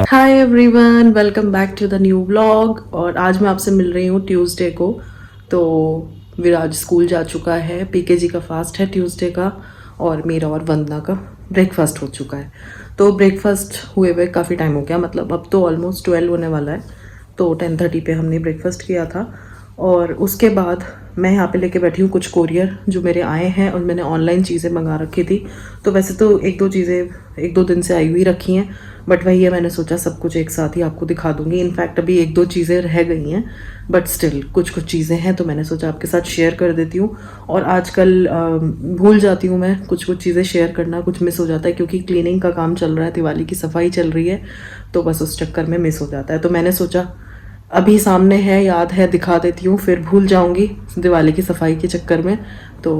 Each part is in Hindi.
Hi everyone, welcome back to the new vlog. और आज मैं आपसे मिल रही हूँ ट्यूसडे को। तो विराज स्कूल जा चुका है, पीकेजी का फास्ट है ट्यूसडे का, और मेरा और वंदना का ब्रेकफास्ट हो चुका है। तो ब्रेकफास्ट हुए हुए काफ़ी टाइम हो गया, मतलब अब तो ऑलमोस्ट 12 होने वाला है। तो 10:30 पे हमने ब्रेकफास्ट किया था और उसके बाद मैं यहाँ पे लेके बैठी हूँ कुछ कोरियर जो मेरे आए हैं, और मैंने ऑनलाइन चीज़ें मंगा रखी थी। तो वैसे तो एक दो दिन से आई हुई रखी हैं, बट वही है, मैंने सोचा सब कुछ एक साथ ही आपको दिखा दूंगी। इनफैक्ट अभी एक दो चीज़ें रह गई हैं, बट स्टिल कुछ कुछ चीज़ें हैं, तो मैंने सोचा आपके साथ शेयर कर देती हूँ। और आजकल भूल जाती हूँ मैं कुछ कुछ चीज़ें शेयर करना, कुछ मिस हो जाता है क्योंकि क्लीनिंग का काम चल रहा है, दिवाली की सफाई चल रही है, तो बस उस चक्कर में मिस हो जाता है। तो मैंने सोचा अभी सामने है, याद है, दिखा देती हूँ, फिर भूल जाऊंगी दिवाली की सफाई के चक्कर में। तो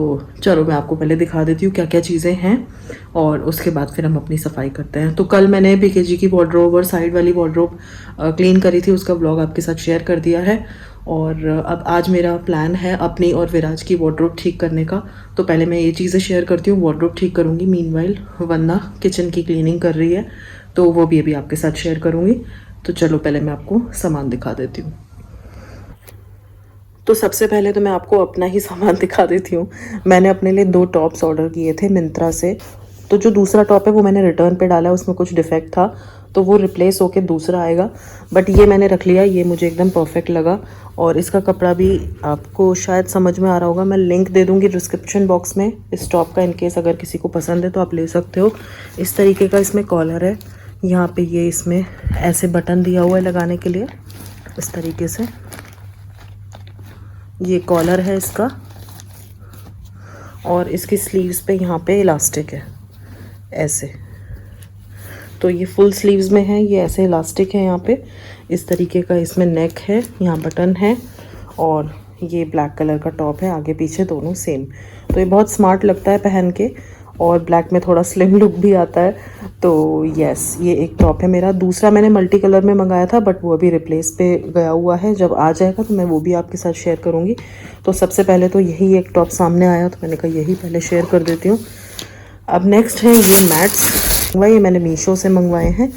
चलो मैं आपको पहले दिखा देती हूँ क्या क्या चीज़ें हैं, और उसके बाद फिर हम अपनी सफाई करते हैं। तो कल मैंने पीकेजी की वार्डरोब और साइड वाली वार्डरोब क्लीन करी थी, उसका ब्लॉग आपके साथ शेयर कर दिया है। और अब आज मेरा प्लान है अपनी और विराज की वार्डरोब ठीक करने का। तो पहले मैं ये चीज़ें शेयर करती हूँ, वार्डरोब ठीक करूँगी। मीनवाइल वंदना किचन की क्लीनिंग कर रही है, तो वो भी अभी आपके साथ शेयर करूँगी। तो चलो पहले मैं आपको सामान दिखा देती हूँ। तो सबसे पहले तो मैं आपको अपना ही सामान दिखा देती हूँ। मैंने अपने लिए 2 टॉप्स ऑर्डर किए थे मिंत्रा से। तो जो दूसरा टॉप है वो मैंने रिटर्न पे डाला है, उसमें कुछ डिफेक्ट था, तो वो रिप्लेस होके दूसरा आएगा। बट ये मैंने रख लिया, ये मुझे एकदम परफेक्ट लगा। और इसका कपड़ा भी आपको शायद समझ में आ रहा होगा, मैं लिंक दे दूँगी डिस्क्रिप्शन बॉक्स में इस टॉप का, इनकेस अगर किसी को पसंद है तो आप ले सकते हो। इस तरीके का इसमें कॉलर है, यहाँ पे ये इसमें ऐसे बटन दिया हुआ है लगाने के लिए, इस तरीके से ये कॉलर है इसका। और इसकी स्लीव्स पे यहाँ पे इलास्टिक है ऐसे, तो ये फुल स्लीव्स में है, ये ऐसे इलास्टिक है यहाँ पे, इस तरीके का इसमें नेक है, यहाँ बटन है। और ये ब्लैक कलर का टॉप है, आगे पीछे दोनों सेम। तो ये बहुत स्मार्ट लगता है पहन के, और ब्लैक में थोड़ा स्लिम लुक भी आता है। तो यस, ये एक टॉप है मेरा। दूसरा मैंने मल्टी कलर में मंगाया था, बट वो अभी रिप्लेस पे गया हुआ है, जब आ जाएगा तो मैं वो भी आपके साथ शेयर करूँगी। तो सबसे पहले तो यही एक टॉप सामने आया, तो मैंने कहा यही पहले शेयर कर देती हूँ। अब नेक्स्ट है ये मैट्स, वही मैंने मीशो से मंगवाए हैं,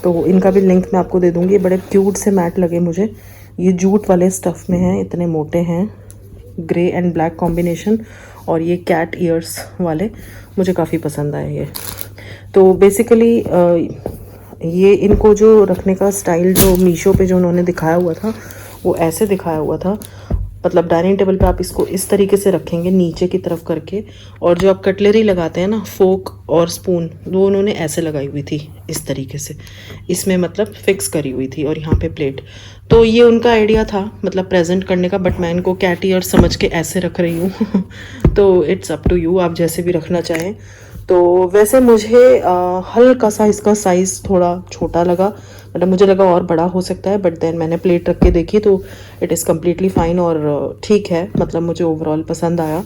तो इनका भी लिंक मैं आपको दे दूँगी। बड़े क्यूट से मैट लगे मुझे, ये जूट वाले स्टफ़ में हैं, इतने मोटे हैं, ग्रे एंड ब्लैक कॉम्बिनेशन। और ये कैट ईयर्स वाले मुझे काफ़ी पसंद आए ये। तो बेसिकली ये इनको जो रखने का स्टाइल जो मीशो पे जो उन्होंने दिखाया हुआ था वो ऐसे दिखाया हुआ था, मतलब डाइनिंग टेबल पे आप इसको इस तरीके से रखेंगे नीचे की तरफ करके, और जो आप कटलरी लगाते हैं ना, फोक और स्पून, वो उन्होंने ऐसे लगाई हुई थी इस तरीके से, इसमें मतलब फिक्स करी हुई थी, और यहाँ पे प्लेट। तो ये उनका आइडिया था मतलब प्रेजेंट करने का, बट मैं इनको कैट ईयर समझ के ऐसे रख रही हूँ। तो इट्स अप टू यू, आप जैसे भी रखना चाहें। तो वैसे मुझे हल्का सा इसका साइज़ थोड़ा छोटा लगा, मतलब मुझे लगा और बड़ा हो सकता है, बट देन मैंने प्लेट रख के देखी तो इट इज़ कम्प्लीटली फ़ाइन, और ठीक है, मतलब मुझे ओवरऑल पसंद आया।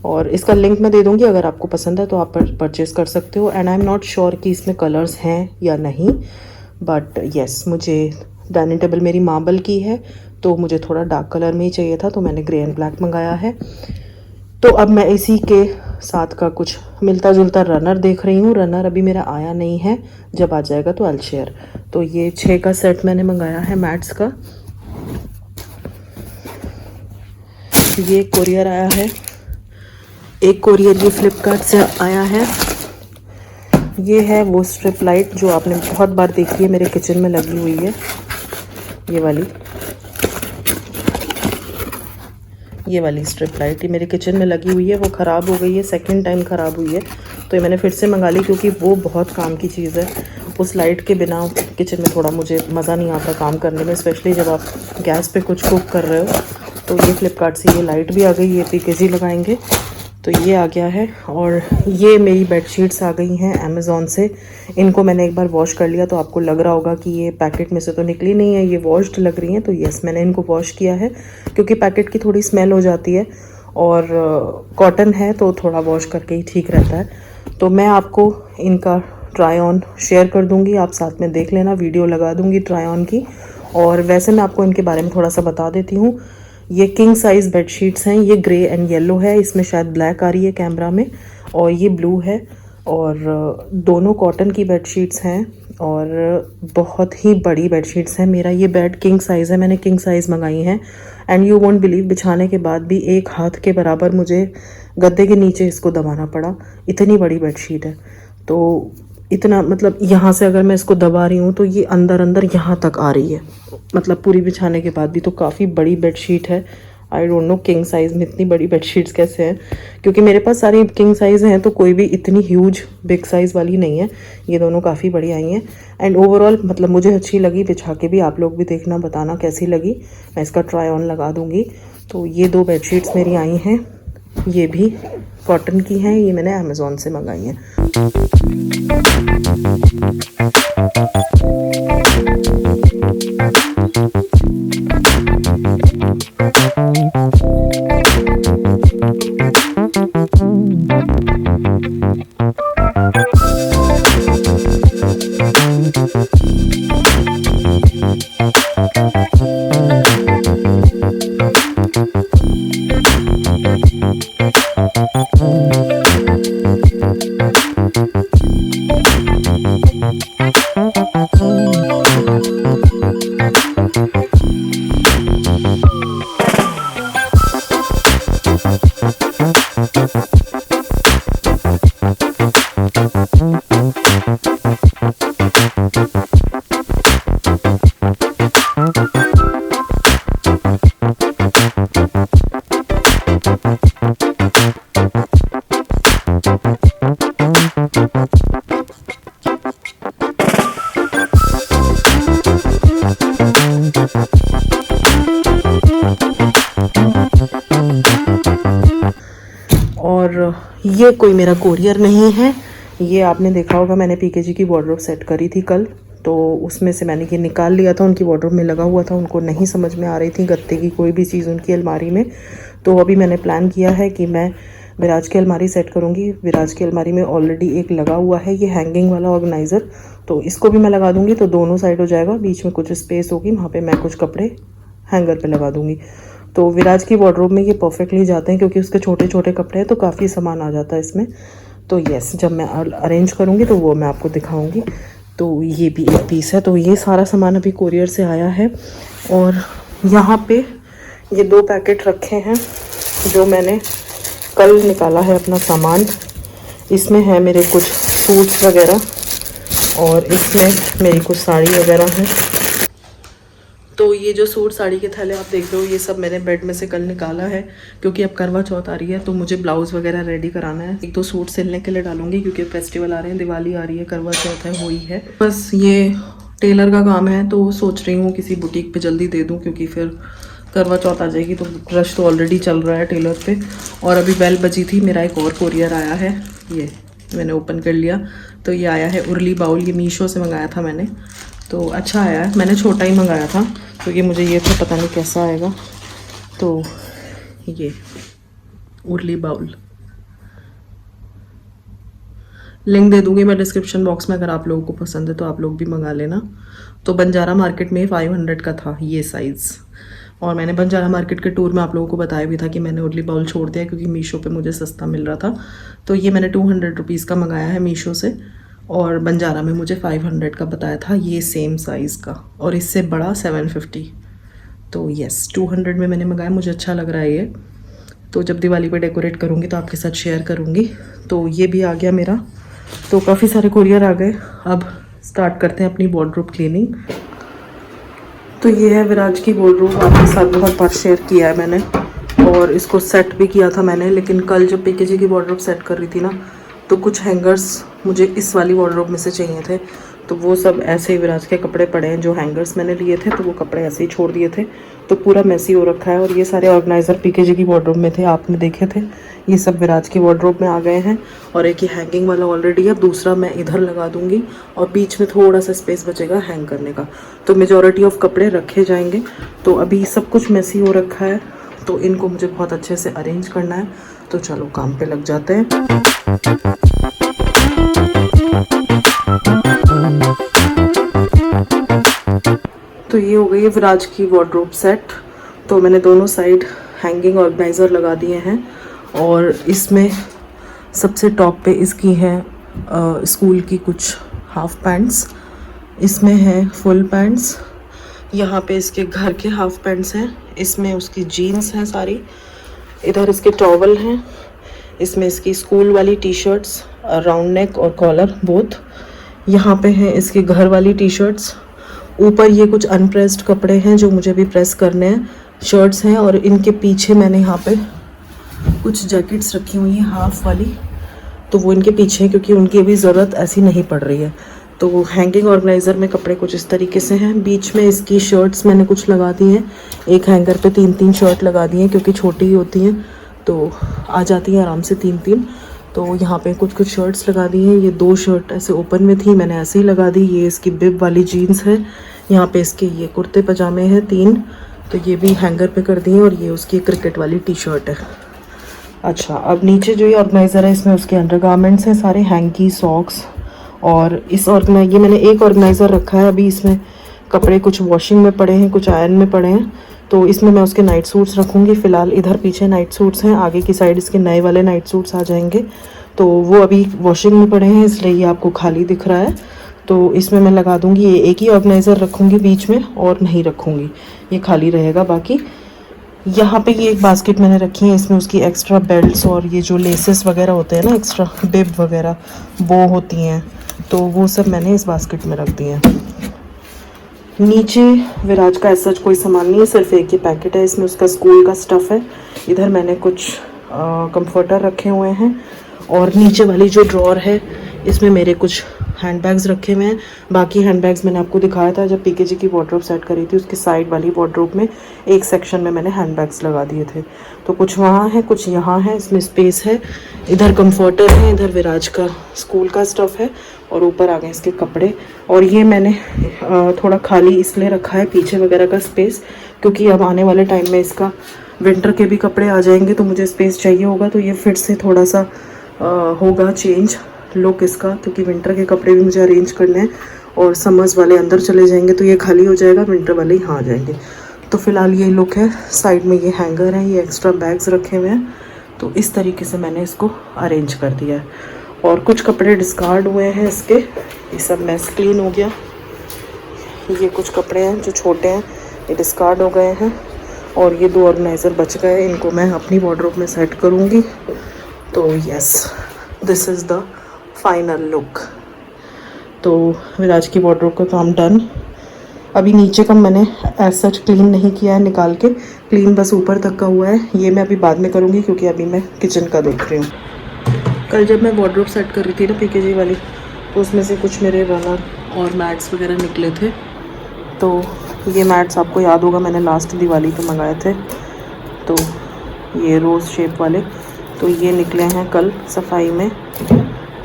और इसका लिंक मैं दे दूँगी, अगर आपको पसंद है तो आप परचेज़ कर सकते हो। And I am not sure कि इसमें कलर्स हैं या नहीं, बट येस, मुझे डाइनिंग टेबल मेरी मार्बल की है, तो मुझे थोड़ा डार्क कलर में ही चाहिए था, तो मैंने ग्रे एंड ब्लैक मंगाया है। तो अब मैं इसी के साथ का कुछ मिलता जुलता रनर देख रही हूँ। रनर अभी मेरा आया नहीं है, जब आ जाएगा तो आई विल शेयर। तो ये 6 का सेट मैंने मंगाया है मैट्स का। ये कोरियर आया है, एक कोरियर ये फ्लिपकार्ट से आया है। ये है वो स्ट्रिप लाइट जो आपने बहुत बार देखी है, मेरे किचन में लगी हुई है, ये वाली स्ट्रिप लाइट, ये मेरे किचन में लगी हुई है, वो ख़राब हो गई है, सेकंड टाइम ख़राब हुई है, तो ये मैंने फिर से मंगा ली, क्योंकि वो बहुत काम की चीज़ है। उस लाइट के बिना किचन में थोड़ा मुझे मज़ा नहीं आता काम करने में, स्पेशली जब आप गैस पे कुछ कुक कर रहे हो। तो ये फ्लिपकार्ट से ये लाइट भी आ गई, ये पीकेजी लगाएंगे, तो ये आ गया है। और ये मेरी बेडशीट्स आ गई हैं अमेज़ॉन से। इनको मैंने एक बार वॉश कर लिया, तो आपको लग रहा होगा कि ये पैकेट में से तो निकली नहीं है, ये वॉश्ड लग रही हैं। तो यस, मैंने इनको वॉश किया है, क्योंकि पैकेट की थोड़ी स्मेल हो जाती है, और कॉटन है तो थोड़ा वॉश करके ही ठीक रहता है। तो मैं आपको इनका ट्राई ऑन शेयर कर दूँगी, आप साथ में देख लेना, वीडियो लगा दूँगी ट्राई ऑन की। और वैसे मैं आपको इनके बारे में थोड़ा सा बता देती हूँ। ये किंग साइज़ बेडशीट्स हैं, ये ग्रे एंड येलो है, इसमें शायद ब्लैक आ रही है कैमरा में, और ये ब्लू है। और दोनों कॉटन की बेडशीट्स हैं, और बहुत ही बड़ी बेडशीट्स हैं। मेरा ये बेड किंग साइज़ है, मैंने किंग साइज़ मंगाई हैं। एंड यू वोंट बिलीव, बिछाने के बाद भी एक हाथ के बराबर मुझे गद्दे के नीचे इसको दबाना पड़ा, इतनी बड़ी बेडशीट है। तो इतना मतलब यहाँ से अगर मैं इसको दबा रही हूँ तो ये अंदर अंदर यहाँ तक आ रही है, मतलब पूरी बिछाने के बाद भी। तो काफ़ी बड़ी बेडशीट है। I don't know king size में इतनी बड़ी बेडशीट्स कैसे हैं, क्योंकि मेरे पास सारी किंग साइज़ हैं तो कोई भी इतनी ह्यूज बिग साइज़ वाली नहीं है। ये दोनों काफ़ी बड़ी आई हैं। एंड ओवरऑल मतलब मुझे अच्छी लगी बिछा के भी। आप लोग भी देखना, बताना कैसी लगी। मैं इसका ट्राई ऑन लगा दूँगी। तो ये 2 बेडशीट्स मेरी आई हैं, ये भी कॉटन की हैं, ये मैंने अमेज़ॉन से मंगाई हैं। और ये कोई मेरा कोरियर नहीं है। ये आपने देखा होगा, मैंने पीकेजी की वार्डरोब सेट करी थी कल, तो उसमें से मैंने ये निकाल लिया था। उनकी वार्डरोब में लगा हुआ था, उनको नहीं समझ में आ रही थी गत्ते की कोई भी चीज़ उनकी अलमारी में। तो अभी मैंने प्लान किया है कि मैं विराज की अलमारी सेट करूँगी। विराज की अलमारी में ऑलरेडी एक लगा हुआ है ये हैंगिंग वाला ऑर्गेनाइज़र, तो इसको भी मैं लगा दूँगी। तो दोनों साइड हो जाएगा, बीच में कुछ स्पेस होगी, वहाँ पर मैं कुछ कपड़े हैंगर पर लगा दूँगी। तो विराज की वार्डरोब में ये परफेक्टली जाते हैं, क्योंकि उसके छोटे छोटे कपड़े हैं तो काफ़ी सामान आ जाता है इसमें। तो यस, जब मैं अरेंज करूँगी तो वो मैं आपको दिखाऊँगी। तो ये भी एक पीस है। तो ये सारा सामान अभी कोरियर से आया है। और यहाँ पे ये 2 पैकेट रखे हैं जो मैंने कल निकाला है अपना सामान। इसमें है मेरे कुछ सूट्स वगैरह और इसमें मेरी कुछ साड़ी वगैरह है। तो ये जो सूट साड़ी के थैले आप देख रहे हो, ये सब मैंने बेड में से कल निकाला है, क्योंकि अब करवा चौथ आ रही है तो मुझे ब्लाउज़ वगैरह रेडी कराना है। 1-2 सूट सिलने के लिए डालूंगी, क्योंकि फेस्टिवल आ रहे हैं, दिवाली आ रही है, करवा चौथ है, वही है। बस ये टेलर का काम है, तो सोच रही हूँ किसी बुटीक पे जल्दी दे दूँ, क्योंकि फिर करवा चौथ आ जाएगी। तो रश तो ऑलरेडी चल रहा है टेलर पे। और अभी बेल बजी थी, मेरा एक और कोरियर आया है, ये मैंने ओपन कर लिया। तो ये आया है उर्ली बाउल, ये मीशो से मंगाया था मैंने, तो अच्छा आया है। मैंने छोटा ही मंगाया था क्योंकि मुझे ये था पता नहीं कैसा आएगा। तो ये उर्ली बाउल, लिंक दे दूंगी मैं डिस्क्रिप्शन बॉक्स में, अगर आप लोगों को पसंद है तो आप लोग भी मंगा लेना। तो बंजारा मार्केट में 500 का था ये साइज़। और मैंने बंजारा मार्केट के टूर में आप लोगों को बताया भी था कि मैंने उर्ली बाउल छोड़ दिया, क्योंकि मीशो पे मुझे सस्ता मिल रहा था। तो ये मैंने 200 रुपीज़ का मंगाया है मीशो से, और बंजारा में मुझे 500 का बताया था ये सेम साइज़ का, और इससे बड़ा 750। तो यस, 200 में मैंने मंगाया, मुझे अच्छा लग रहा है ये। तो जब दिवाली पे डेकोरेट करूँगी तो आपके साथ शेयर करूँगी। तो ये भी आ गया मेरा। तो काफ़ी सारे कोरियर आ गए। अब स्टार्ट करते हैं अपनी वार्डरोब क्लीनिंग। तो ये है विराज की वार्डरोब, आपके साथ बहुत बार शेयर किया है मैंने, और इसको सेट भी किया था मैंने। लेकिन कल जब पीकेजी की वार्डरोब सेट कर रही थी ना, तो कुछ हैंगर्स मुझे इस वाली वार्डरोब में से चाहिए थे, तो वो सब ऐसे ही विराज के कपड़े पड़े हैं जो हैंगर्स मैंने लिए थे, तो वो कपड़े ऐसे ही छोड़ दिए थे। तो पूरा मैसी हो रखा है। और ये सारे ऑर्गेनाइज़र पीकेजी की वार्डरोब में थे, आपने देखे थे, ये सब विराज की वार्डरोब में आ गए हैं। और एक ही हैंगिंग वाला ऑलरेडी है, दूसरा मैं इधर लगा दूंगी, और बीच में थोड़ा सा स्पेस बचेगा हैंग करने का। तो मेजॉरिटी ऑफ कपड़े रखे जाएंगे। तो अभी सब कुछ मैसी हो रखा है, तो इनको मुझे बहुत अच्छे से अरेंज करना है। तो चलो काम पे लग जाते हैं। तो ये हो गई है विराज की वार्डरोब सेट। तो मैंने दोनों साइड हैंगिंग ऑर्गेनाइज़र लगा दिए हैं, और इसमें सबसे टॉप पे इसकी है स्कूल की कुछ हाफ पैंट्स, इसमें है फुल पैंट्स, यहाँ पे इसके घर के हाफ पैंट्स हैं, इसमें उसकी जीन्स हैं सारी, इधर इसके टॉवल हैं, इसमें इसकी स्कूल वाली टी शर्ट्स राउंड नेक और कॉलर बोथ, यहाँ पे हैं इसके घर वाली टी शर्ट्स, ऊपर ये कुछ अनप्रेस्ड कपड़े हैं जो मुझे भी प्रेस करने हैं, शर्ट्स हैं, और इनके पीछे मैंने यहाँ पे कुछ जैकेट्स रखी हुई हैं हाफ वाली, तो वो इनके पीछे हैं क्योंकि उनकी अभी ज़रूरत ऐसी नहीं पड़ रही है। तो हैंगिंग ऑर्गेनाइज़र में कपड़े कुछ इस तरीके से हैं। बीच में इसकी शर्ट्स मैंने कुछ लगा दी हैं, एक हैंगर पे 3-3 शर्ट लगा दी हैं क्योंकि छोटी ही होती हैं तो आ जाती हैं आराम से 3-3। तो यहाँ पे कुछ शर्ट्स लगा दी हैं। ये 2 शर्ट ऐसे ओपन में थी, मैंने ऐसे ही लगा दी। ये इसकी बिब वाली जीन्स है, यहाँ पे इसके ये कुर्ते पजामे हैं 3, तो ये भी हैंगर पे कर दिए, और ये उसकी क्रिकेट वाली टी शर्ट है। अच्छा, अब नीचे जो ये ऑर्गेनाइज़र है इसमें उसके अंडरगारमेंट्स हैं सारे, हैंकी, सॉक्स, और इस ये मैंने एक ऑर्गेनाइज़र रखा है अभी, इसमें कपड़े कुछ वॉशिंग में पड़े हैं, कुछ आयरन में पड़े हैं, तो इसमें मैं उसके नाइट सूट्स रखूँगी। फ़िलहाल इधर पीछे नाइट सूट्स हैं, आगे की साइड इसके नए वाले नाइट सूट्स आ जाएंगे, तो वो अभी वॉशिंग में पड़े हैं इसलिए ये आपको खाली दिख रहा है। तो इसमें मैं लगा दूँगी, ये एक ही ऑर्गेनाइज़र रखूँगी बीच में और नहीं रखूँगी, ये खाली रहेगा। बाकी यहाँ पे ये एक बास्केट मैंने रखी है, इसमें उसकी एक्स्ट्रा बेल्ट्स और ये जो लेसेस वगैरह होते हैं ना, एक्स्ट्रा बिब वगैरह वो होती हैं, तो वो सब मैंने इस बास्केट में रख दिए हैं। नीचे विराज का ऐसा कोई सामान नहीं है, सिर्फ एक ही पैकेट है, इसमें उसका स्कूल का स्टफ़ है। इधर मैंने कुछ कंफर्टर रखे हुए हैं, और नीचे वाली जो ड्रॉर है इसमें मेरे कुछ हैंडबैग्स रखे हुए हैं। बाकी हैंडबैग्स मैंने आपको दिखाया था जब पीकेजी की वार्डरोब सेट करी थी, उसके साइड वाली वार्डरोब में एक सेक्शन में मैंने हैंडबैग्स लगा दिए थे, तो कुछ वहाँ है कुछ यहाँ है, इसमें स्पेस है। इधर कंफर्टर है, इधर विराज का स्कूल का स्टफ़ है, और ऊपर आ गए इसके कपड़े। और ये मैंने थोड़ा खाली इसलिए रखा है पीछे वगैरह का स्पेस, क्योंकि अब आने वाले टाइम में इसका विंटर के भी कपड़े आ जाएंगे तो मुझे स्पेस चाहिए होगा, तो ये फिर से थोड़ा सा होगा चेंज लुक इसका, क्योंकि विंटर के कपड़े भी मुझे अरेंज करने हैं, और समर्स वाले अंदर चले जाएंगे तो ये खाली हो जाएगा, विंटर वाले यहाँ आ जाएंगे। तो फ़िलहाल ये लुक है। साइड में ये हैंगर है, ये एक्स्ट्रा बैग्स रखे हुए हैं, तो इस तरीके से मैंने इसको अरेंज कर दिया है। और कुछ कपड़े डिस्कार्ड हुए हैं इसके, ये सब मैस क्लीन हो गया। ये कुछ कपड़े हैं जो छोटे हैं, ये डिस्कार्ड हो गए हैं, और ये 2 ऑर्गेनाइज़र बच गए, इनको मैं अपनी वार्डरोब में सेट करूँगी। तो yes, this is the final look. तो विराज की वार्डरोब का काम डन। अभी नीचे का मैंने एज सच क्लीन नहीं किया है निकाल के, क्लीन बस ऊपर तक का हुआ है, ये मैं अभी बाद में करूँगी क्योंकि अभी मैं किचन का देख रही हूँ। कल जब मैं वार्डरोब सेट कर रही थी ना पीकेजी वाली, तो उसमें से कुछ मेरे रनर और मैट्स वगैरह निकले थे। तो ये मैट्स आपको याद होगा मैंने लास्ट दिवाली पे मंगाए थे, तो ये रोज़ शेप वाले, तो ये निकले हैं कल सफाई में।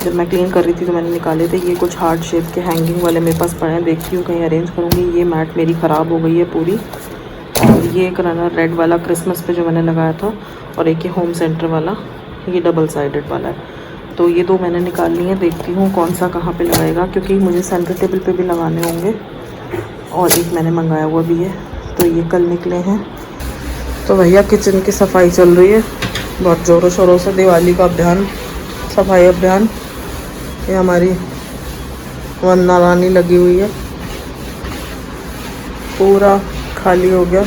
जब मैं क्लीन कर रही थी तो मैंने निकाले थे। ये कुछ हार्ड शेप के हैंगिंग वाले मेरे पास पड़े हैं, देखती हूँ कहीं अरेंज करूँगी। ये मैट मेरी ख़राब हो गई है पूरी। और ये एक रनर रेड वाला क्रिसमस पे जो मैंने लगाया था, और एक ये होम सेंटर वाला, ये डबल साइडेड वाला है। तो ये 2 मैंने निकाल ली हैं, देखती हूँ कौन सा कहाँ पे लगेगा, क्योंकि मुझे सेंटर टेबल पे भी लगाने होंगे। और एक मैंने मंगाया हुआ भी है, तो ये कल निकले हैं। तो भैया किचन की सफाई चल रही है बहुत ज़ोरों शोरों से, दिवाली का अभियान, सफाई अभियान। ये हमारी वंदना रानी लगी हुई है, पूरा खाली हो गया,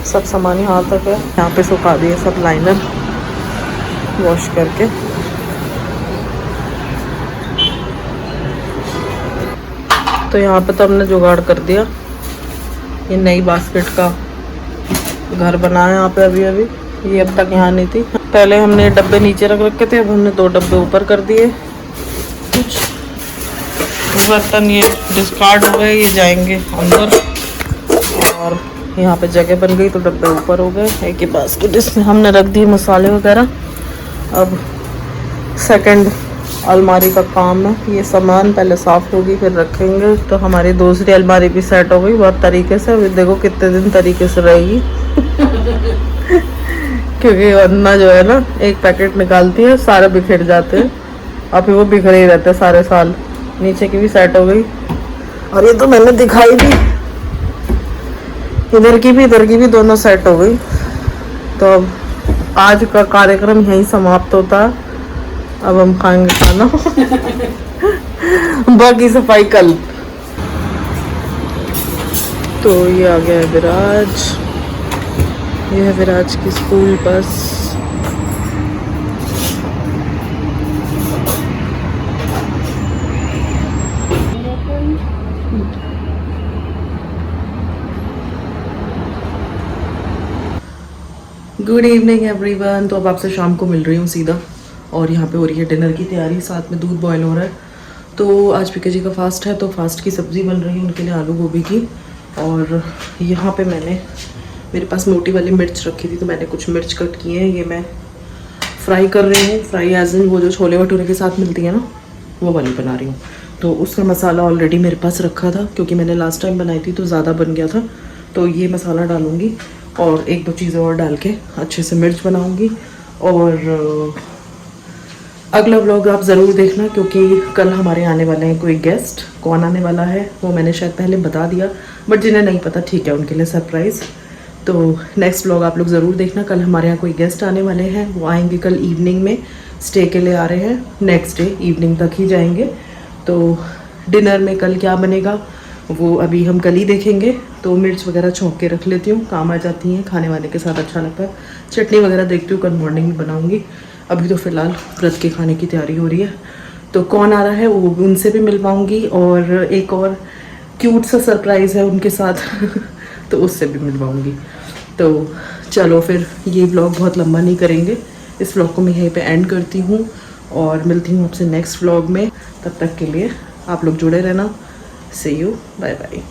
सब सामान यहाँ तक है। यहाँ पे सुखा दिए सब लाइनर वॉश करके। तो यहाँ पे तो हमने जुगाड़ कर दिया, ये नई बास्केट का घर बनाया यहाँ पे अभी। ये अब तक यहाँ नहीं थी, पहले हमने डब्बे नीचे रख रखे थे, अब हमने 2 डब्बे ऊपर कर दिए। कुछ बर्तन ये डिस्कार्ड हो गए, ये जाएंगे अंदर, और यहाँ पे जगह बन गई तो डब्बे ऊपर हो गए। एक ही बास्केट इसमें हमने रख दिए मसाले वगैरह। अब सेकंड अलमारी का काम है, ये सामान पहले साफ़ होगी फिर रखेंगे। तो हमारी दूसरी अलमारी भी सेट हो गई बहुत तरीके से। अभी देखो कितने दिन तरीके से रहेगी क्योंकि वरना जो है ना, एक पैकेट निकालती है सारे बिखर जाते हैं, अभी वो बिखरे ही रहते हैं सारे साल। नीचे की भी सेट हो गई, और ये तो मैंने दिखाई दी, इधर की भी दोनों सेट हो गई। तो अब आज का कार्यक्रम यहीं समाप्त होता है, अब हम खाएंगे खाना बाकी सफाई कल। तो ये आ गया है विराज, ये है विराज की school bus. Good evening everyone. तो अब आपसे शाम को मिल रही हूँ सीधा, और यहाँ पे हो रही है डिनर की तैयारी, साथ में दूध बॉयल हो रहा है। तो आज पीके जी का फास्ट है, तो फास्ट की सब्ज़ी बन रही है उनके लिए, आलू गोभी की। और यहाँ पे मैंने, मेरे पास मोटी वाली मिर्च रखी थी, तो मैंने कुछ मिर्च कट किए हैं, ये मैं फ्राई कर रही हूँ। फ्राई एज इन वो जो छोले भटूरे के साथ मिलती है ना, वो वाली बना रही हूँ। तो उसका मसाला ऑलरेडी मेरे पास रखा था, क्योंकि मैंने लास्ट टाइम बनाई थी तो ज़्यादा बन गया था। तो ये मसाला डालूँगी और एक दो चीज़ें और डाल के अच्छे से मिर्च बनाऊँगी। और अगला व्लॉग आप ज़रूर देखना, क्योंकि कल हमारे आने वाले हैं कोई गेस्ट। कौन आने वाला है वो मैंने शायद पहले बता दिया, बट जिन्हें नहीं पता ठीक है, उनके लिए सरप्राइज़। तो नेक्स्ट व्लॉग आप लोग ज़रूर देखना। कल हमारे यहाँ कोई गेस्ट आने वाले हैं, वो आएंगे कल इवनिंग में, स्टे के लिए आ रहे हैं। नेक्स्ट डे इवनिंग तक ही जाएंगे। तो डिनर में कल क्या बनेगा वो अभी हम कल ही देखेंगे। तो मिर्च वगैरह छौंक के रख लेती हूँ, काम आ जाती हैं, खाने वाने के साथ अच्छा लगता है। चटनी वगैरह देखती हूँ, कल मॉर्निंग में बनाऊँगी। अभी तो फ़िलहाल व्रत के खाने की तैयारी हो रही है। तो कौन आ रहा है वो उनसे भी मिल पाऊँगी, और एक और क्यूट सा सरप्राइज़ है उनके साथ तो उससे भी मिलवाऊँगी। तो चलो फिर, ये व्लॉग बहुत लंबा नहीं करेंगे, इस व्लॉग को मैं यहीं पे एंड करती हूँ, और मिलती हूँ आपसे नेक्स्ट व्लॉग में। तब तक के लिए आप लोग जुड़े रहना। सी यू, बाय बाय।